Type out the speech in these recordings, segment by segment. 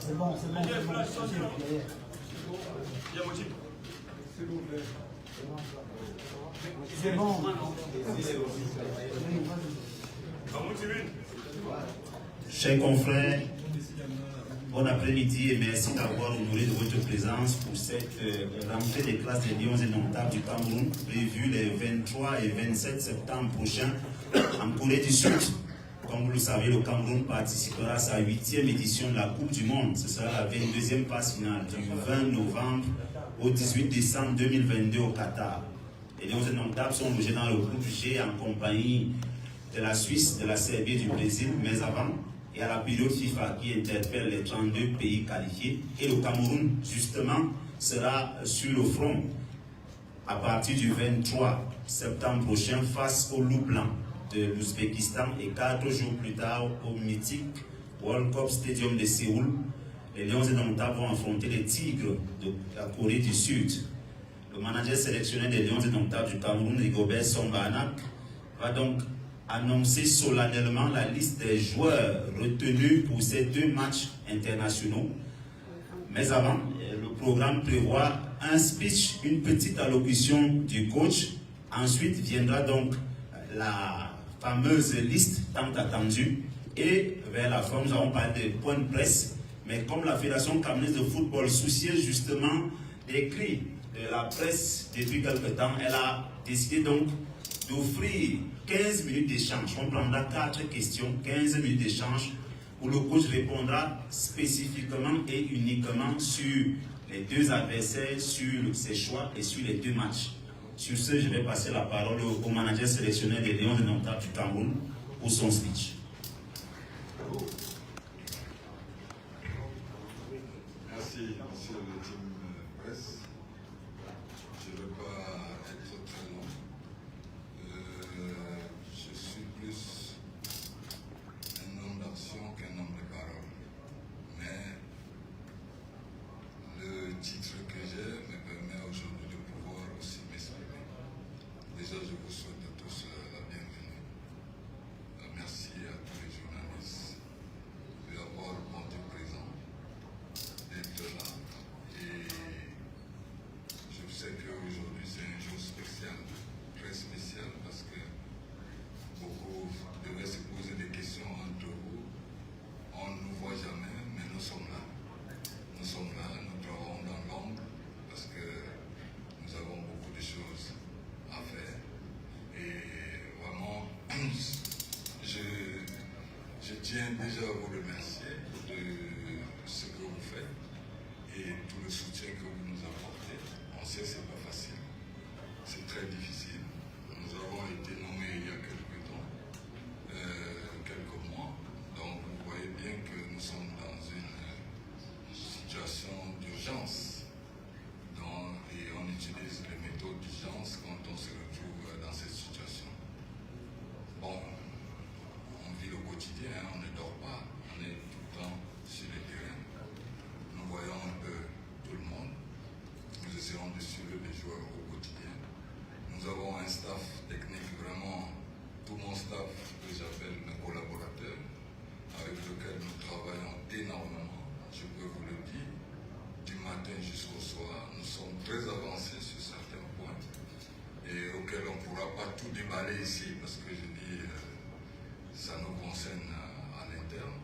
C'est bon, c'est bon, c'est bon. C'est bon. Chers confrères, bon après-midi et merci d'avoir honoré de votre présence pour cette rentrée des classes des Lions Indomptables du Cameroun prévue les 23 et 27 septembre prochains en Corée du Sud. Comme vous le savez, le Cameroun participera à sa 8e édition de la Coupe du Monde. Ce sera la 22e phase finale du 20 novembre au 18 décembre 2022 au Qatar. Les Lions Indomptables sont logés dans le groupe G en compagnie de la Suisse, de la Serbie et du Brésil, mais avant, il y a la période FIFA qui interpelle les 32 pays qualifiés. Et le Cameroun, justement, sera sur le front à partir du 23 septembre prochain face au Loup Blanc de l'Ouzbékistan et 4 jours plus tard au mythique World Cup Stadium de Séoul. Les Lions Indomptables vont affronter les Tigres de la Corée du Sud. Le manager sélectionné des Lions Indomptables du Cameroun, Rigobert Song-Banak, va donc annoncer solennellement la liste des joueurs retenus pour ces 2 matchs internationaux. Mais avant, le programme prévoit un speech, une petite allocution du coach. Ensuite viendra donc la fameuse liste tant attendue. Et vers la fin, nous avons parlé des points de presse. Mais comme la Fédération camerounaise de football, soucieuse justement des cris de la presse depuis quelque temps, elle a décidé donc d'offrir 15 minutes d'échange. On prendra 4 questions, 15 minutes d'échange, où le coach répondra spécifiquement et uniquement sur les 2 adversaires, sur ses choix et sur les 2 matchs. Sur ce, je vais passer la parole au manager sélectionneur des Lions Indomptables du Cameroun pour son speech. Merci, monsieur le team presse. Je ne veux pas être très long. Je suis plus un homme d'action qu'un homme de parole. Mais le titre que j'ai me permet aujourd'hui de pouvoir aussi m'exprimer. Déjà, je vous souhaite à tous la bienvenue. Merci à tous les journalistes d'avoir répondu présent, d'être là. Et je sais qu'aujourd'hui, c'est un jour spécial, très spécial, parce que beaucoup devaient se poser des questions entre vous. On ne nous voit jamais, mais nous sommes là. Nous sommes là, nous travaillons dans l'ombre, parce que nous avons beaucoup de choses à faire. Et vraiment, je tiens déjà à vous remercier de ce que vous faites et tout le soutien que vous nous apportez. On sait que ce n'est pas facile, c'est très difficile. Nous avons été nommés il y a quelques temps, quelques mois, donc vous voyez bien que nous sommes dans une situation d'urgence et on utilise les méthodes d'urgence quand on se retrouve dans cette situation. Bon, on vit le quotidien, on ne dort pas, on est tout le temps sur le terrain. Nous voyons un peu tout le monde. Nous essayons de suivre les joueurs au quotidien. Nous avons un staff technique, vraiment, tout mon staff que j'appelle mes collaborateurs, avec lequel nous travaillons énormément, je peux vous le dire, du matin jusqu'au soir. Nous sommes très avancés sur certains points et auxquels on ne pourra pas tout déballer ici parce que je dis ça nous concerne à l'interne.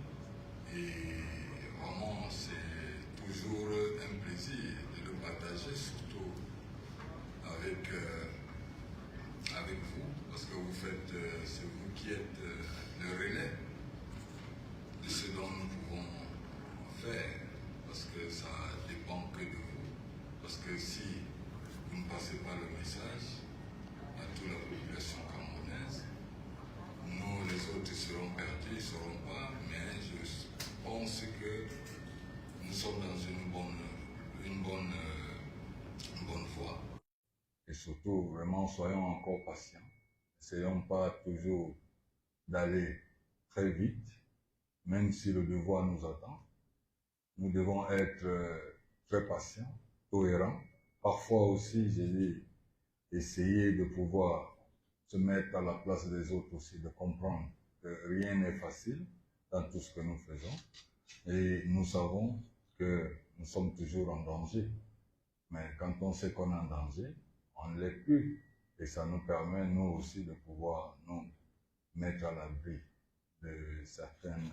Et vraiment, c'est toujours un plaisir de le partager, surtout avec vous, parce que vous faites, c'est vous qui êtes le relais de ce dont nous pouvons faire, parce que ça dépend que de vous. Parce que si vous ne passez pas le message à toute la population camerounaise, nous les autres seront perdus, ils ne sauront pas, mais je pense que nous sommes dans une bonne voie. Et surtout, vraiment, soyons encore patients. Essayons pas toujours d'aller très vite, même si le devoir nous attend. Nous devons être très patients, cohérents. Parfois aussi, j'ai dit, essayer de pouvoir se mettre à la place des autres aussi, de comprendre que rien n'est facile dans tout ce que nous faisons. Et nous savons que nous sommes toujours en danger. Mais quand on sait qu'on est en danger, on ne l'est plus. Et ça nous permet, nous aussi, de pouvoir nous mettre à l'abri de certaines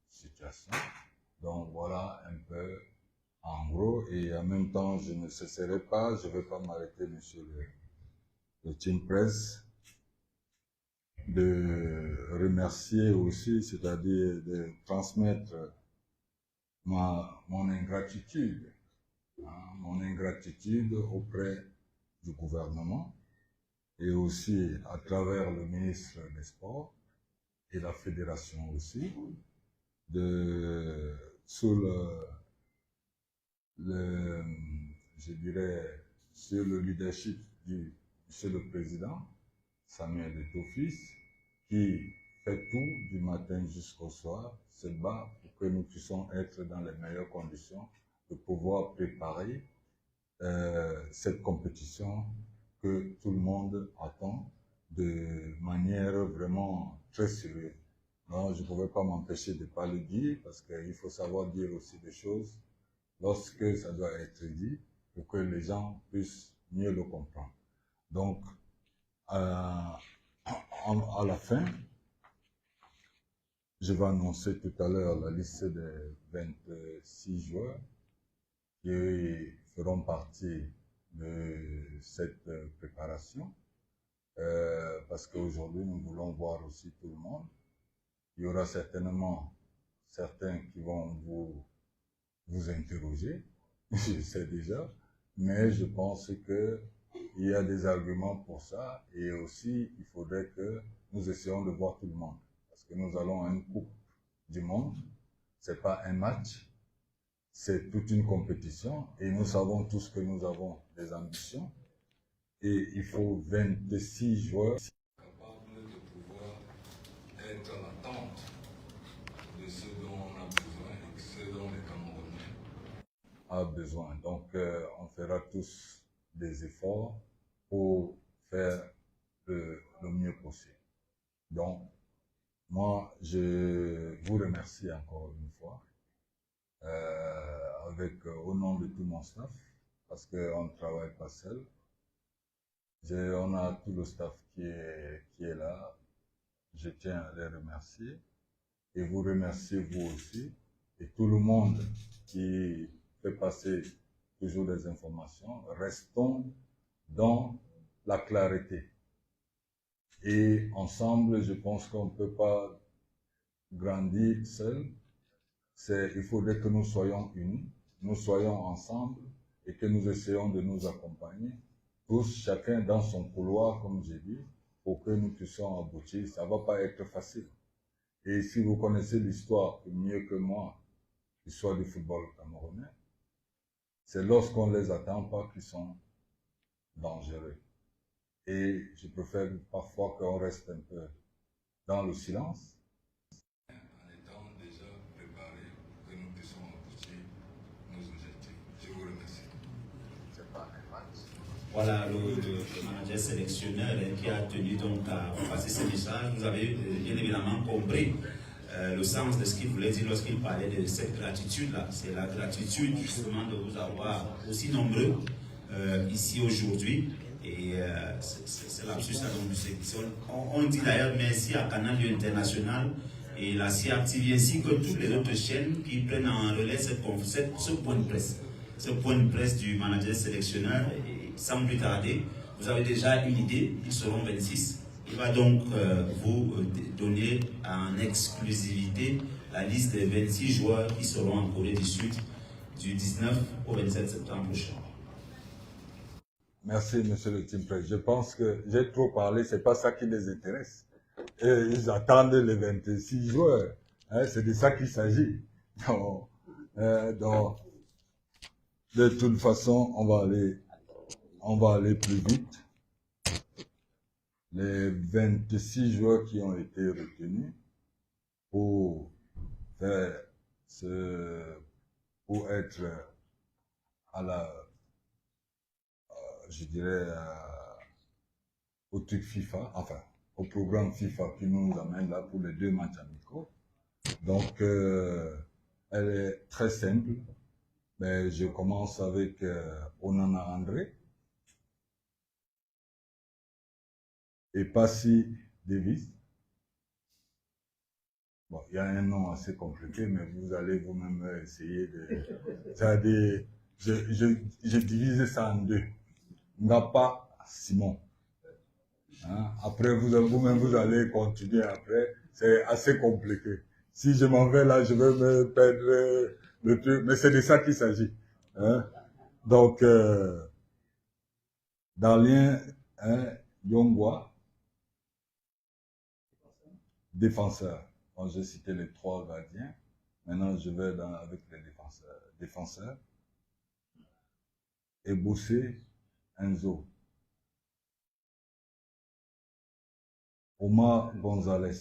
situations. Donc voilà un peu en gros. Et en même temps, je ne cesserai pas, je ne vais pas m'arrêter, monsieur le Team Press, de remercier aussi, c'est-à-dire de transmettre mon ingratitude, mon ingratitude auprès du gouvernement et aussi à travers le ministre des Sports et la fédération aussi, sous je dirais, sur le leadership du monsieur le président, Samuel Eto'o, qui fait tout du matin jusqu'au soir, se bat pour que nous puissions être dans les meilleures conditions de pouvoir préparer cette compétition que tout le monde attend de manière vraiment très sérieuse. Non, je ne pouvais pas m'empêcher de ne pas le dire parce qu'il faut savoir dire aussi des choses lorsque ça doit être dit pour que les gens puissent mieux le comprendre. Donc, à la fin, je vais annoncer tout à l'heure la liste des 26 joueurs qui feront partie de cette préparation parce qu'aujourd'hui, nous voulons voir aussi tout le monde. Il y aura certainement certains qui vont vous interroger, je sais déjà, mais je pense qu'il y a des arguments pour ça et aussi il faudrait que nous essayons de voir tout le monde parce que nous allons à une coupe du monde, c'est pas un match, c'est toute une compétition et nous savons tous que nous avons des ambitions et il faut 26 joueurs capables de pouvoir être à l'attente de ce dont on a besoin et de ce dont les Camerounais ont besoin. Donc, on fera tous des efforts pour faire le mieux possible. Donc, moi, je vous remercie encore une fois, au nom de tout mon staff, parce qu'on ne travaille pas seul. On a tout le staff qui est là. Je tiens à les remercier et vous remercier vous aussi et tout le monde qui fait passer toujours des informations. Restons dans la clarté. Et ensemble, je pense qu'on ne peut pas grandir seul. Il faudrait que nous soyons unis, nous soyons ensemble et que nous essayons de nous accompagner, tous, chacun dans son couloir, comme j'ai dit, pour que nous puissions aboutir. Ça ne va pas être facile. Et si vous connaissez l'histoire mieux que moi, l'histoire du football camerounais, c'est lorsqu'on ne les attend pas qu'ils sont dangereux. Et je préfère parfois qu'on reste un peu dans le silence. en étant déjà préparés pour que nous puissions aboutir nos objectifs. Je vous remercie. C'est pas un match. Voilà le manager sélectionneur qui a tenu donc à passer ce message. Vous avez bien évidemment compris le sens de ce qu'il voulait dire lorsqu'il parlait de cette gratitude-là. C'est la gratitude justement de vous avoir aussi nombreux ici aujourd'hui. Et c'est l'absus donc du sélection. On dit d'ailleurs merci à Canal International et la CRTV ainsi que toutes les autres chaînes qui prennent en relais ce point de presse. Ce point de presse du manager sélectionneur. Et sans plus tarder, vous avez déjà une idée, ils seront 26. Il va donc vous donner en exclusivité la liste des 26 joueurs qui seront en Corée du Sud du 19 au 27 septembre prochain. Merci, monsieur le Team Press. Je pense que j'ai trop parlé, c'est pas ça qui les intéresse. Et ils attendent les 26 joueurs. Hein, c'est de ça qu'il s'agit. Donc, de toute façon, on va aller plus vite. Les 26 joueurs qui ont été retenus pour être à la, je dirais, au truc FIFA, enfin, au programme FIFA qui nous amène là pour les 2 matchs amicaux. Donc, elle est très simple. Mais je commence avec Onana André et Passy Davis. Bon, il y a un nom assez compliqué, mais vous allez vous-même essayer de... C'est-à-dire, j'ai divisé ça en deux. Ngapa Simon. Hein? Après, vous-même, vous allez continuer après. C'est assez compliqué. Si je m'en vais là, je vais me perdre le truc. Mais c'est de ça qu'il s'agit. Hein? Donc, Darlien Yongwa, défenseur. Quand j'ai cité les 3 gardiens, maintenant je vais avec les défenseurs. Ebossé Enzo. Omar Gonzalez.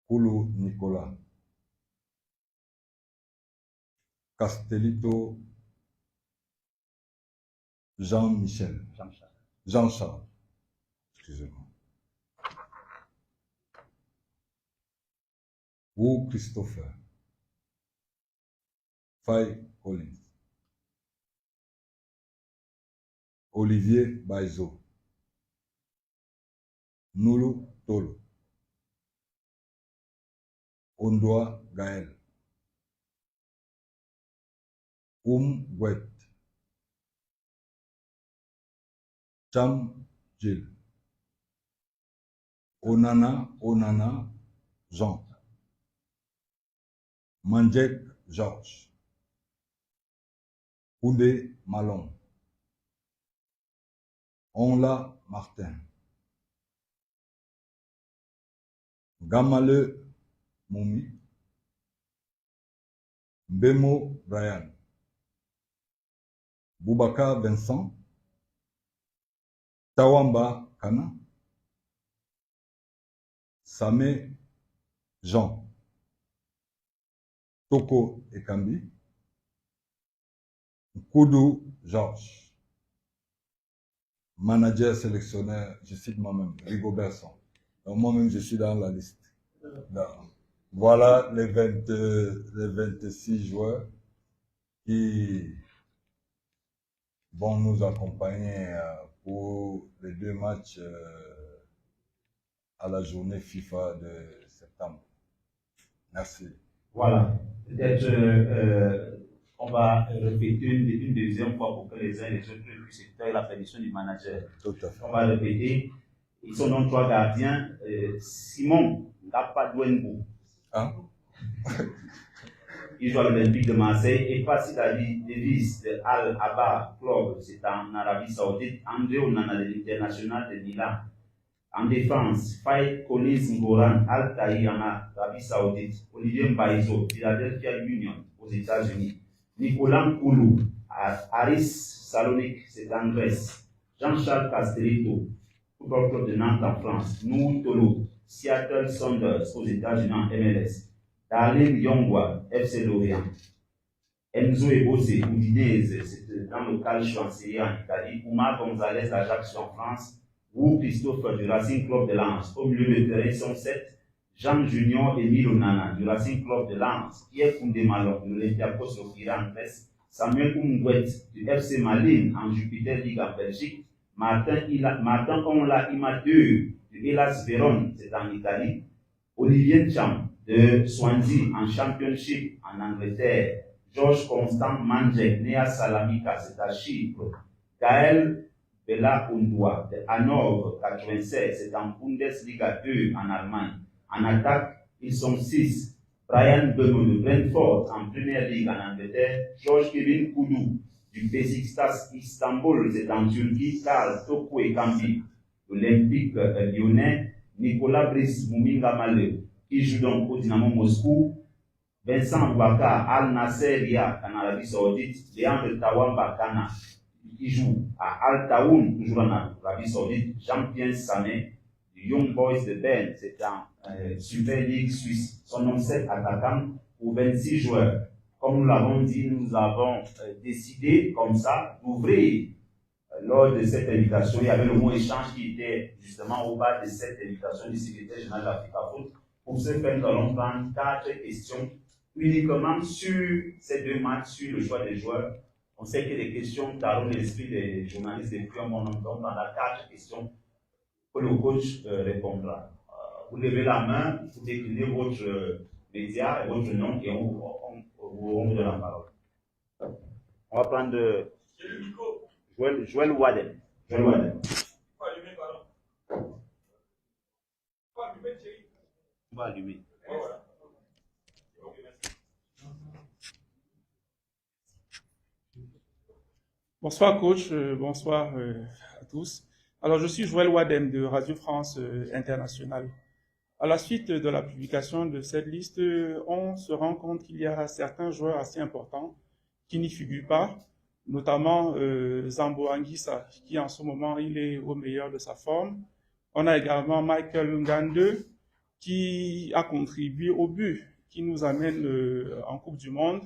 Koulou Nicolas. Castellito Jean-Michel. Jean-Charles. Excusez-moi. Ou Christopher. Faye Collins. Olivier Baizo. Noulou Tolo. Ondoa Gaël. Gwet. Cham Gilles. Onana Jean. Manjek Georges. Oudé Malon. Onla Martin. Gamale Moumi. Bemo Brian. Boubacar Vincent. Tawamba Kana. Samé Jean. Toko Ekambi. Koudou Georges. Manager sélectionneur, je cite moi-même, Rigobert Song. Donc moi-même, je suis dans la liste. Donc, voilà les 26 joueurs qui vont nous accompagner pour les 2 matchs à la journée FIFA de septembre. Merci. Voilà. Peut-être on va répéter une deuxième fois pour que les uns et les autres puissent faire la prédiction du manager. Tout à fait. On va répéter. Ils sont donc 3 gardiens. Simon Ngapadouenbou. Hein? Il joue à l'Olympique de Marseille. Et Passy Davis de Al Abba Club, c'est en Arabie Saoudite. André Onana de l'International de Milan. En défense, Faye Collins Ngoran, Al Taï en Arabie Saoudite. Olivier Mbaizo, Philadelphia Union aux États-Unis. Nicolas Koulou, Aris Salonique, c'est en Grèce. Jean-Charles Castellito, Football Club de Nantes en France. Nou Tolo, Seattle Sounders aux États-Unis en MLS. Darlene Yongwa, FC Lorient. Enzo Ebossé, Udinese, c'est dans le calcio en Serie A en Italie. Omar Gonzalez, Ajaccio en France. Ou Christophe du Racing Club de Lens. Au milieu de terrain, sont 7. Jean Junior Emile Onana du Racing Club de Lens. Pierre Koundé Malon de l'Olympiakos en Grèce. Samuel Umgwet du FC Malines en Jupiter League en Belgique. Martin Onla Imateur de Hellas Vérone, c'est en Italie. Olivier Cham de Swansea en Championship en Angleterre. Georges Constant Manjek, né à Salamika, c'est à Chypre. Gaël Bella Undoua de Hanovre 96, c'est en Bundesliga 2 en Allemagne. En attaque, ils sont 6. Brian Bemo de Brentford en Premier League en Angleterre. Georges Kevin Koudou du Besiktas Istanbul, c'est en Turquie. Karl Toko Ekambi de l'Olympique lyonnais. Nicolas Brice Mouminga Male qui joue donc au Dynamo Moscou. Vincent Baka Al Nasser Riyad en Arabie Saoudite. Léandre Tawamba Kana qui joue à Al Taoun, toujours en Arabie Saoudite. Jean-Pierre Sané du Young Boys de Berne, c'est en Super League Suisse. Son nom 7 attaquants pour 26 joueurs. Comme nous l'avons dit, nous avons décidé comme ça d'ouvrir lors de cette invitation, il y avait le mot échange qui était justement au bas de cette invitation du secrétaire général de l'Africa Foot. Pour ce faire, nous allons prendre 4 questions uniquement sur ces 2 matchs, sur le choix des joueurs. On sait que les questions talonnent l'esprit des journalistes depuis un bon temps. Pendant 4 questions que le coach répondra. Vous levez la main, vous déclinez votre média et votre nom et on vous donne la parole. On va prendre Joël Waden. Joël Waden. On va allumer. Bonsoir coach, bonsoir à tous. Alors je suis Joël Wadem de Radio France Internationale. À la suite de la publication de cette liste, on se rend compte qu'il y a certains joueurs assez importants qui n'y figurent pas, notamment Zambo Anguissa, qui en ce moment il est au meilleur de sa forme. On a également Michael Ngande, qui a contribué au but qui nous amène en Coupe du Monde.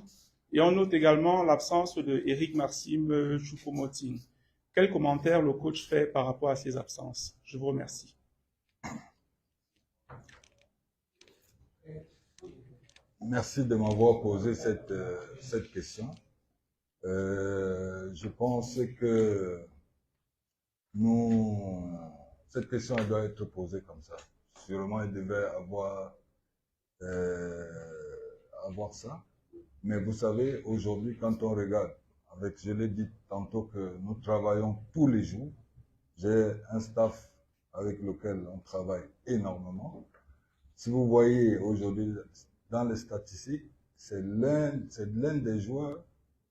Et on note également l'absence de Eric Maxime Choupo-Moting. Quel commentaire le coach fait par rapport à ces absences? Je vous remercie. Merci de m'avoir posé cette question. Je pense que cette question elle doit être posée comme ça. Sûrement, il devait avoir ça. Mais vous savez, aujourd'hui, quand on regarde, je l'ai dit tantôt que nous travaillons tous les jours. J'ai un staff avec lequel on travaille énormément. Si vous voyez aujourd'hui dans les statistiques, c'est l'un des joueurs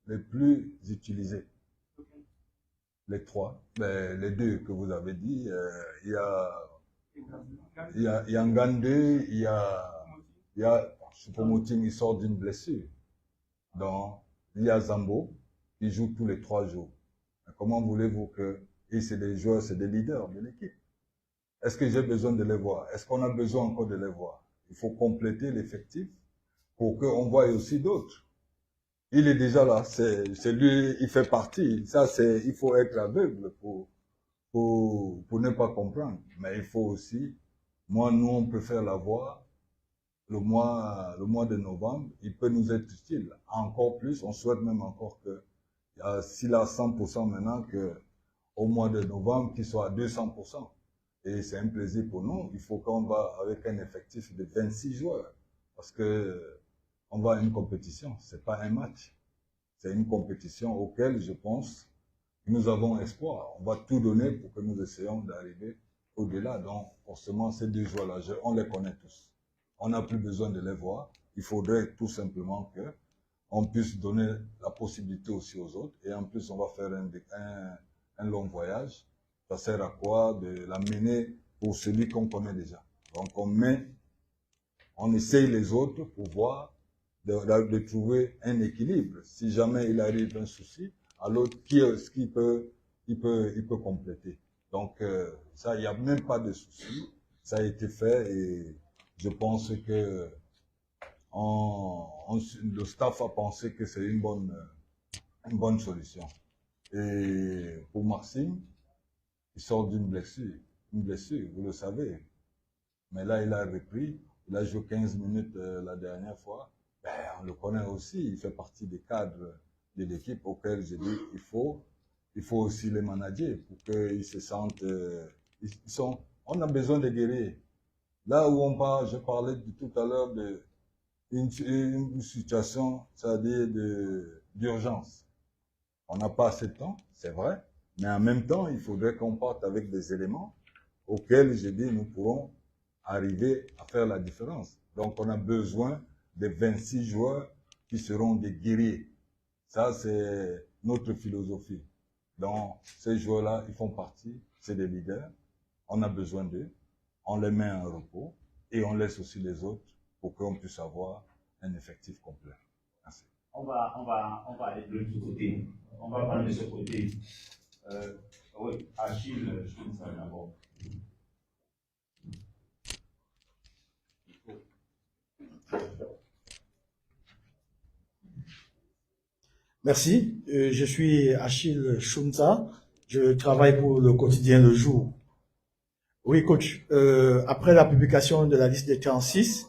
les plus utilisés. Les 3, les 2 que vous avez dit, il y a Ngande, il y a Choupo-Moting, il sort d'une blessure. Donc, il y a Zambo, qui joue tous les 3 jours. Mais comment voulez-vous que... Et c'est des joueurs, c'est des leaders de l'équipe. Est-ce que j'ai besoin de les voir? Est-ce qu'on a besoin encore de les voir? Il faut compléter l'effectif pour qu'on voie aussi d'autres. Il est déjà là, c'est lui, il fait partie. Ça, il faut être aveugle pour ne pas comprendre. Mais il faut aussi, nous, on préfère l'avoir. Le mois de novembre, il peut nous être utile. Encore plus, on souhaite même encore que, s'il a 100% maintenant, au mois de novembre, qu'il soit à 200%. Et c'est un plaisir pour nous. Il faut qu'on va avec un effectif de 26 joueurs. Parce que on va à une compétition. C'est pas un match. C'est une compétition auquel, je pense, nous avons espoir. On va tout donner pour que nous essayions d'arriver au-delà. Donc, forcément, ces 2 joueurs-là, on les connaît tous. On n'a plus besoin de les voir. Il faudrait tout simplement qu'on puisse donner la possibilité aussi aux autres. Et en plus, on va faire un long voyage. Ça sert à quoi? De l'amener pour celui qu'on connaît déjà. Donc, on essaye les autres pour voir, de trouver un équilibre. Si jamais il arrive un souci, à l'autre, il peut compléter. Donc, ça, il n'y a même pas de souci. Ça a été fait et je pense que le staff a pensé que c'est une bonne solution. Et pour Maxime, il sort d'une blessure. Une blessure, vous le savez. Mais là, il a repris. Il a joué 15 minutes la dernière fois. On le connaît aussi. Il fait partie des cadres de l'équipe auxquels j'ai dit il faut aussi les manager pour qu'ils se sentent... on a besoin de guerriers. Là où je parlais tout à l'heure d'une situation, c'est-à-dire d'urgence. On n'a pas assez de temps, c'est vrai, mais en même temps, il faudrait qu'on parte avec des éléments auxquels, j'ai dit, nous pourrons arriver à faire la différence. Donc, on a besoin de 26 joueurs qui seront des guerriers. Ça, c'est notre philosophie. Donc, ces joueurs-là, ils font partie, c'est des leaders. On a besoin d'eux. On les met en repos et on laisse aussi les autres pour qu'on puisse avoir un effectif complet. Merci. On va aller de l'autre côté. On va prendre de ce côté. Oui, Achille, je pense ça d'abord. Merci. Je suis Achille Chounza Je travaille pour le quotidien Le Jour. Oui, coach. Après la publication de la liste des 36,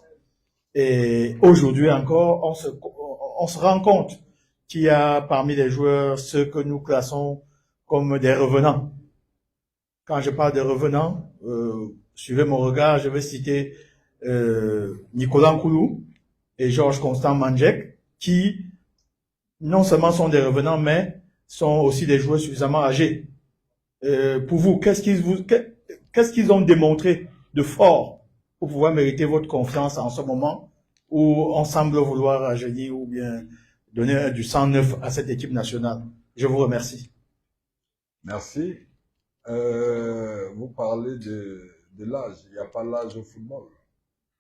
et aujourd'hui encore, on se rend compte qu'il y a parmi les joueurs ceux que nous classons comme des revenants. Quand je parle de revenants, suivez mon regard, je vais citer Nicolas Nkoulou et Georges Constant Mandjek, qui non seulement sont des revenants, mais sont aussi des joueurs suffisamment âgés. Pour vous, qu'est-ce qu'ils ont démontré de fort pour pouvoir mériter votre confiance en ce moment où on semble vouloir rajeunir ou bien donner du sang neuf à cette équipe nationale? Je vous remercie. Merci. Vous parlez de l'âge. Il n'y a pas l'âge au football.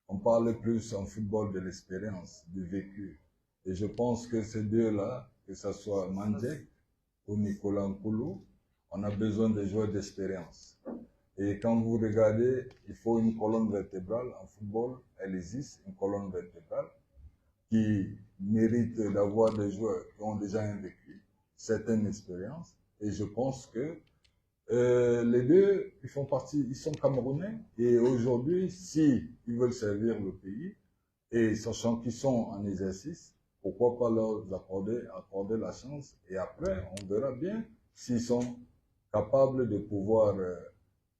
On parle plus en football de l'expérience, du vécu. Et je pense que ces deux-là, que ce soit Mandjek ou Nicolas Nkoulou, on a besoin de joueurs d'expérience. Et quand vous regardez, il faut une colonne vertébrale. En football, elle existe, une colonne vertébrale qui mérite d'avoir des joueurs qui ont déjà un vécu, certaines expériences. Et je pense que les deux, ils font partie, ils sont Camerounais. Et aujourd'hui, si ils veulent servir le pays, et sachant qu'ils sont en exercice, pourquoi pas leur accorder la chance. Et après, on verra bien s'ils sont capables de pouvoir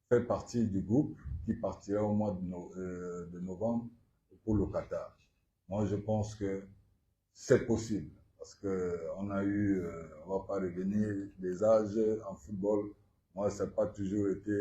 faire partie du groupe qui partira au mois de novembre pour le Qatar. Moi, je pense que c'est possible. Parce qu'on a eu, on va pas revenir, des âges en football. Moi, ça n'a pas toujours été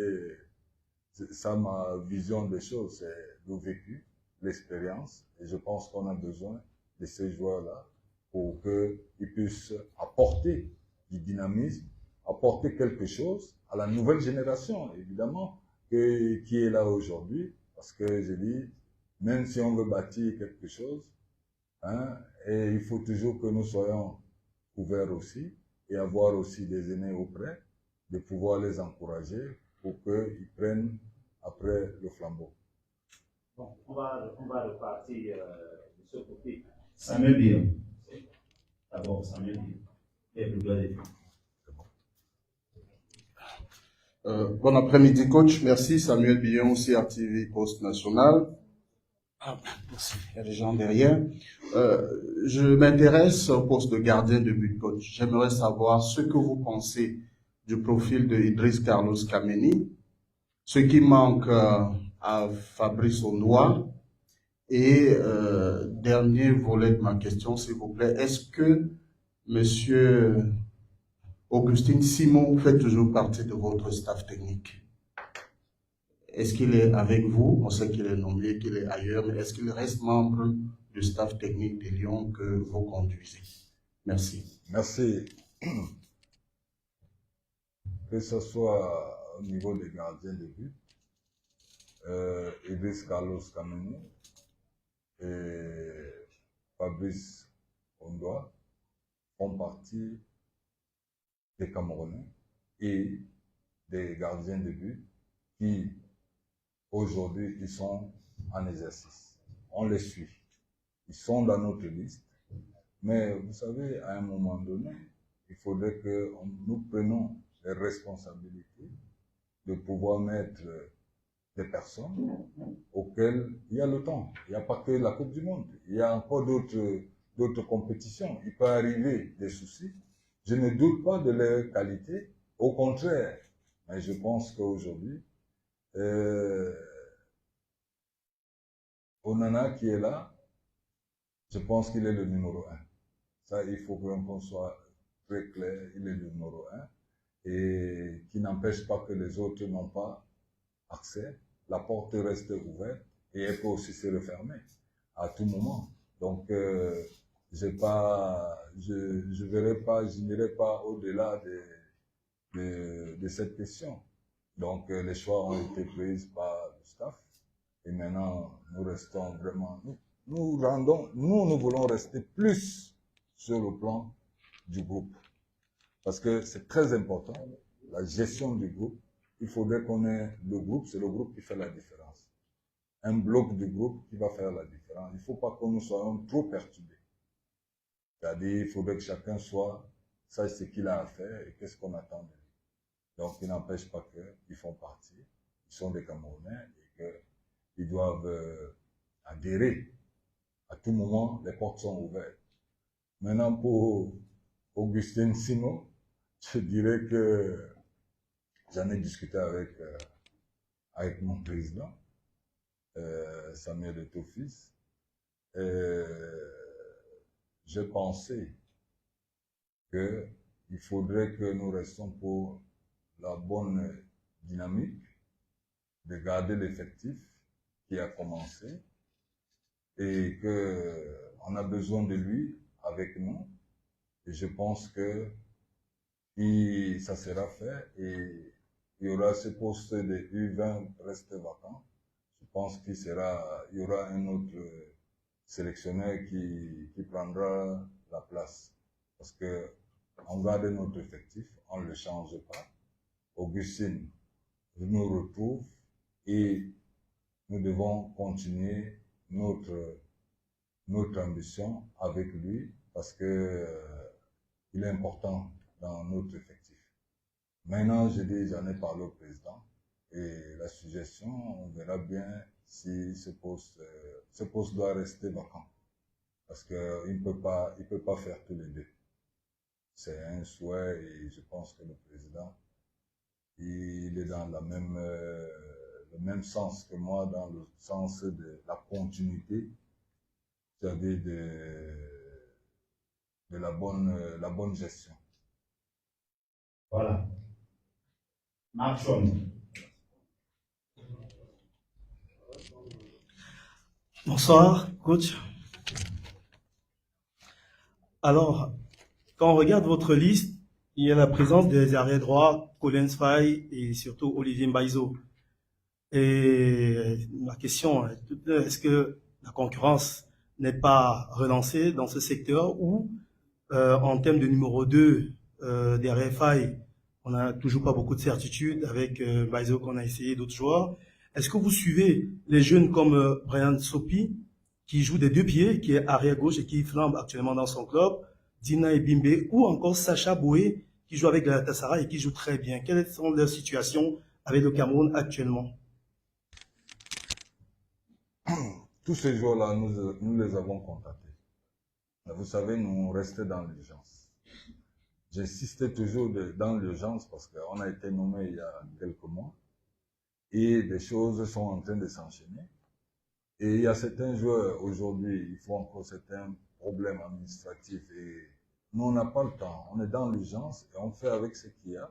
ça ma vision des choses, c'est le vécu, l'expérience. Et je pense qu'on a besoin de ces joueurs-là pour qu'ils puissent apporter du dynamisme, apporter quelque chose à la nouvelle génération, évidemment, qui est là aujourd'hui. Parce que je dis, même si on veut bâtir quelque chose, hein, et il faut toujours que nous soyons ouverts aussi et avoir aussi des aînés auprès, de pouvoir les encourager pour qu'ils prennent après le flambeau. Bon, on va repartir de ce côté. Samuel Bion. D'abord, Samuel Bion. Et le doigt des filles. Bon après-midi, coach. Merci. Samuel Billon, aussi RTV Poste National. Ah, merci. Il y a des gens derrière. Je m'intéresse au poste de gardien de but, coach. J'aimerais savoir ce que vous pensez du profil de Idriss Carlos Kameni, ce qui manque à Fabrice Ondoa. Et dernier volet de ma question, s'il vous plaît. Est-ce que monsieur Augustin Simon fait toujours partie de votre staff technique? Est-ce qu'il est avec vous? On sait qu'il est nommé, qu'il est ailleurs, mais est-ce qu'il reste membre du staff technique de Lyon que vous conduisez? Merci. Merci. Que ce soit au niveau des gardiens de but, Idriss Carlos Kameni et Fabrice Ondoa font partie des Camerounais et des gardiens de but qui, aujourd'hui, ils sont en exercice. On les suit. Ils sont dans notre liste. Mais vous savez, à un moment donné, il faudrait que nous prenions les responsabilités de pouvoir mettre des personnes auxquelles il y a le temps. Il n'y a pas que la Coupe du Monde. Il y a encore d'autres compétitions. Il peut arriver des soucis. Je ne doute pas de leur qualité. Au contraire. Mais je pense qu'aujourd'hui, Onana qui est là, je pense qu'il est le numéro 1. Ça, il faut qu'on soit très clair. Il est le numéro 1. Et qui n'empêche pas que les autres n'ont pas accès. La porte reste ouverte et elle peut aussi se refermer à tout moment. Donc, je n'irai pas au-delà de cette question. Donc, les choix ont été pris par le staff. Et maintenant, nous restons vraiment, nous voulons rester plus sur le plan du groupe. Parce que c'est très important, la gestion du groupe. Il faudrait qu'on ait le groupe, c'est le groupe qui fait la différence. Un bloc du groupe qui va faire la différence. Il ne faut pas que nous soyons trop perturbés. C'est-à-dire, il faudrait que chacun sache ce qu'il a à faire et qu'est-ce qu'on attend de lui. Donc, il n'empêche pas qu'ils font partie, ils sont des Camerounais et qu'ils doivent adhérer. À tout moment, les portes sont ouvertes. Maintenant, pour Augustin Sino, je dirais que j'en ai discuté avec mon président, Samuel Eto'o-Fils. J'ai pensé qu'il faudrait que nous restions pour la bonne dynamique de garder l'effectif qui a commencé et qu'on a besoin de lui avec nous. Et je pense que ça sera fait et il y aura ce poste de U20 reste vacant. Je pense qu'il y aura un autre sélectionneur qui prendra la place. Parce que on garde notre effectif, on ne le change pas. Augustine nous retrouve et nous devons continuer notre ambition avec lui parce que il est important dans notre effectif. Maintenant, j'en ai parlé au président et la suggestion, on verra bien si ce poste doit rester vacant. Parce qu'il ne peut pas faire tous les deux. C'est un souhait et je pense que le président, il est dans le même sens que moi, dans le sens de la continuité, c'est-à-dire de la bonne gestion. Voilà. Action. Bonsoir, coach. Alors, quand on regarde votre liste, il y a la présence des arrières droits, Collins Faye et surtout Olivier Mbaizo. Et ma question est, est-ce que la concurrence n'est pas relancée dans ce secteur ou, en termes de numéro 2, derrière Faye, on n'a toujours pas beaucoup de certitude avec Mbaizo qu'on a essayé, d'autres joueurs. Est-ce que vous suivez les jeunes comme Brian Sopi, qui joue des deux pieds, qui est arrière gauche et qui flambe actuellement dans son club, Dina Ebimbe, ou encore Sacha Boué, qui joue avec Galatasaray et qui joue très bien. Quelles sont leurs situations avec le Cameroun actuellement? Tous ces joueurs-là, nous les avons contactés. Vous savez, nous restons dans l'urgence. J'insistais toujours dans l'urgence parce qu'on a été nommé il y a quelques mois et des choses sont en train de s'enchaîner. Et il y a certains joueurs aujourd'hui, il faut encore certains problèmes administratifs et nous on n'a pas le temps. On est dans l'urgence et on fait avec ce qu'il y a.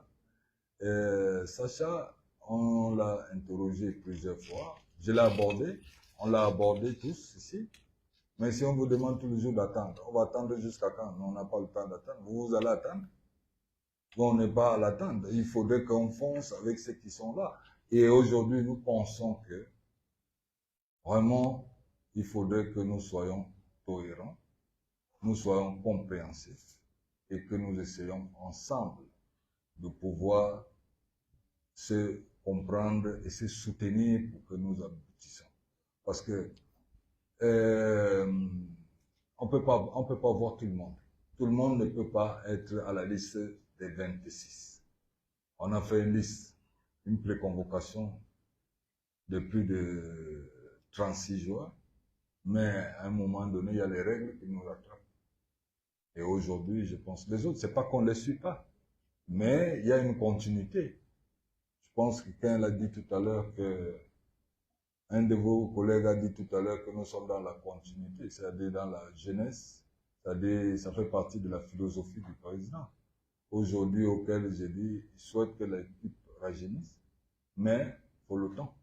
Sacha, on l'a interrogé plusieurs fois. Je l'ai abordé. On l'a abordé tous ici. Mais si on vous demande tous les jours d'attendre, on va attendre jusqu'à quand? Nous, on n'a pas le temps d'attendre. Vous allez attendre. Nous, on n'est pas à l'attendre. Il faudrait qu'on fonce avec ceux qui sont là. Et aujourd'hui, nous pensons que vraiment, il faudrait que nous soyons tolérants, nous soyons compréhensifs et que nous essayons ensemble de pouvoir se comprendre et se soutenir pour que nous aboutissions. Parce que on peut pas voir tout le monde. Tout le monde ne peut pas être à la liste des 26. On a fait une préconvocation de plus de 36 joueurs, mais à un moment donné, il y a les règles qui nous rattrapent. Et aujourd'hui, je pense, les autres, c'est pas qu'on les suit pas, mais il y a une continuité. Je pense que quelqu'un l'a dit tout à l'heure un de vos collègues a dit tout à l'heure que nous sommes dans la continuité, c'est-à-dire dans la jeunesse, c'est-à-dire ça fait partie de la philosophie du président. Aujourd'hui, auquel j'ai dit, il souhaite que l'équipe rajeunisse, mais pour le temps.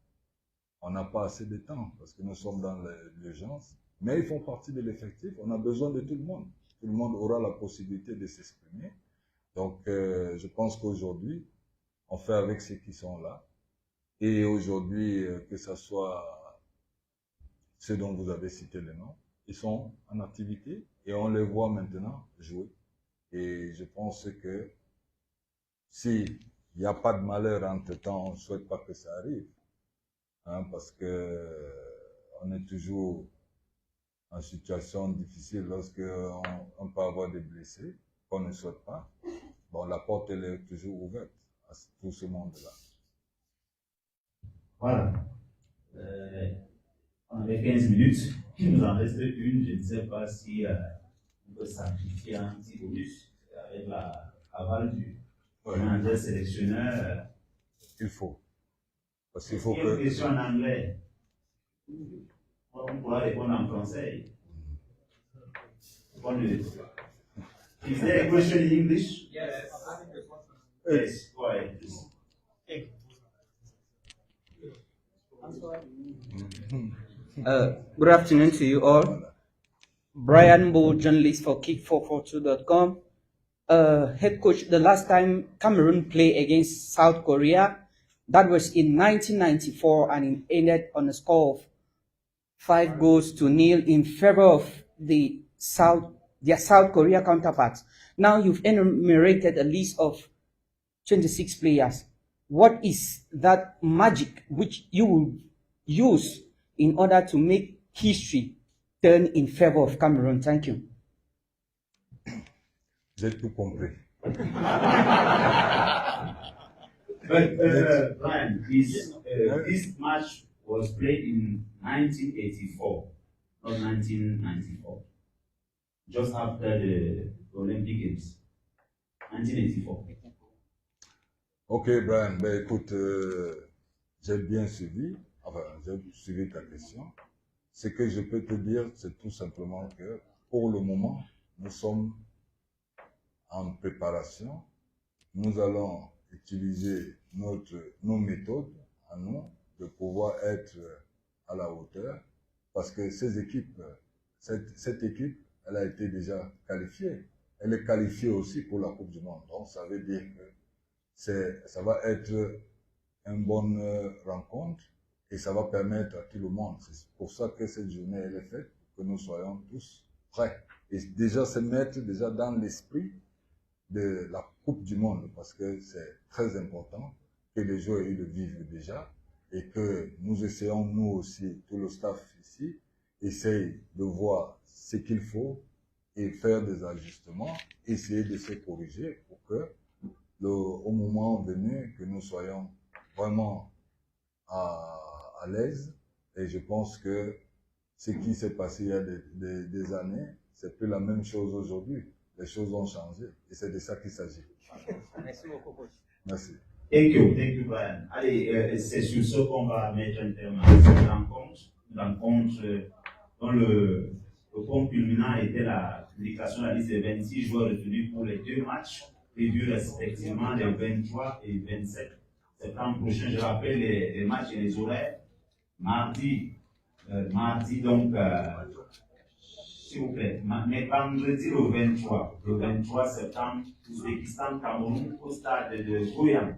On n'a pas assez de temps parce que nous sommes dans l'urgence, mais ils font partie de l'effectif, on a besoin de tout le monde. Tout le monde aura la possibilité de s'exprimer. Donc, je pense qu'aujourd'hui, on fait avec ceux qui sont là. Et aujourd'hui, que ce soit ceux dont vous avez cité les noms, ils sont en activité et on les voit maintenant jouer. Et je pense que s'il n'y a pas de malheur entre-temps, on ne souhaite pas que ça arrive. Hein, parce que on est toujours en situation difficile lorsque on peut avoir des blessés qu'on ne souhaite pas. Bon, la porte elle est toujours ouverte. à tout ce monde-là. Voilà. On avait 15 minutes, il nous en reste une. Je ne sais pas si on peut sacrifier un petit bonus avec l'aval du manager sélectionneur. Il faut. Parce qu'il faut Il y a une que... question en anglais. On pourra répondre en français. Is there a question in English? Yes. Yes, go ahead, please. Good afternoon to you all. Brian Bo, journalist for Kick442.com. Head coach, the last time Cameroon played against South Korea, that was in 1994, and it ended on a score of 5-0 in favor of their South Korea counterparts. Now you've enumerated a list of 26 players. What is that magic which you will use in order to make history turn in favor of Cameroon? Thank you. J'ai tout compris. But Brian, this match was played in 1984, not 1994. Just after the Olympic Games. 1984. Ok, Brian, ben écoute, j'ai bien suivi, j'ai suivi ta question. Ce que je peux te dire, c'est tout simplement que pour le moment, nous sommes en préparation. Nous allons utiliser nos méthodes à nous de pouvoir être à la hauteur parce que ces équipes, cette équipe, elle a été déjà qualifiée. Elle est qualifiée aussi pour la Coupe du Monde. Donc ça veut dire que ça va être une bonne rencontre et ça va permettre à tout le monde. C'est pour ça que cette journée elle est faite, que nous soyons tous prêts. Et déjà se mettre déjà dans l'esprit de la Coupe du Monde parce que c'est très important que les joueurs ils le vivent déjà et que nous essayons, nous aussi, tout le staff ici, essaye de voir ce qu'il faut et faire des ajustements, essayer de se corriger pour que au moment venu, que nous soyons vraiment à l'aise. Et je pense que ce qui s'est passé il y a des années, c'est plus la même chose aujourd'hui. Les choses ont changé et c'est de ça qu'il s'agit. Merci beaucoup, coach. Merci. Thank you, Brian. Allez, c'est sur ce qu'on va mettre un terme à cette rencontre dont le point culminant était la publication de la liste des 26 joueurs retenus pour les deux matchs prévus respectivement les 23 et 27 septembre prochain. Je rappelle les matchs et les horaires. Mardi donc, s'il vous plaît, mais vendredi le 23 septembre, Ouzbékistan, Cameroun, au stade de Goyam.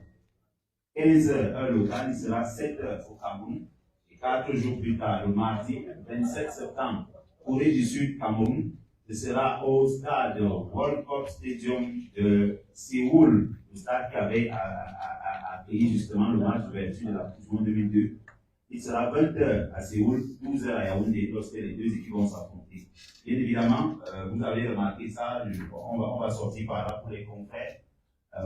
15h heure locale, il sera 7h au Cameroun. Et 4 jours plus tard, le mardi 27 septembre, Corée du Sud, Cameroun, ce sera au stade World Cup Stadium de Séoul, le stade qui avait accueilli justement le match d'ouverture de la Coupe du Monde 2002. Il sera 20h à Séoul, 12h à Yaoundé, lorsque les deux équipes vont s'affronter. Bien évidemment, vous avez remarqué ça, on va sortir par là pour les confrères.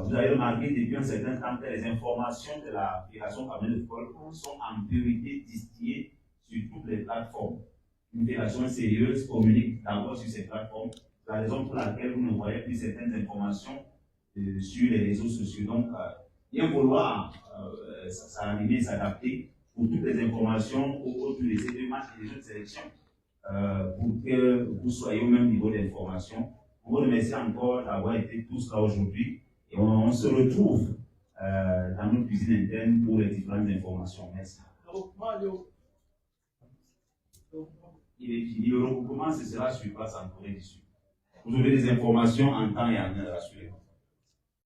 Vous avez remarqué depuis un certain temps que les informations de la Fédération camerounaise de football sont en priorité distillées sur toutes les plateformes. Une fédération sérieuse communique d'abord sur ces plateformes. C'est la raison pour laquelle vous ne voyez plus certaines informations sur les réseaux sociaux. Donc, bien vouloir s'animer, s'adapter pour toutes les informations autour de ces deux matchs et des autres sélections, pour que vous soyez au même niveau d'information. On vous remercie encore d'avoir été tous là aujourd'hui et on se retrouve dans notre cuisine interne pour les différentes informations. Merci. Il est fini. Le regroupement, ce sera sur place en Corée du Sud. Vous aurez des informations en temps et en heure, rassurez-vous.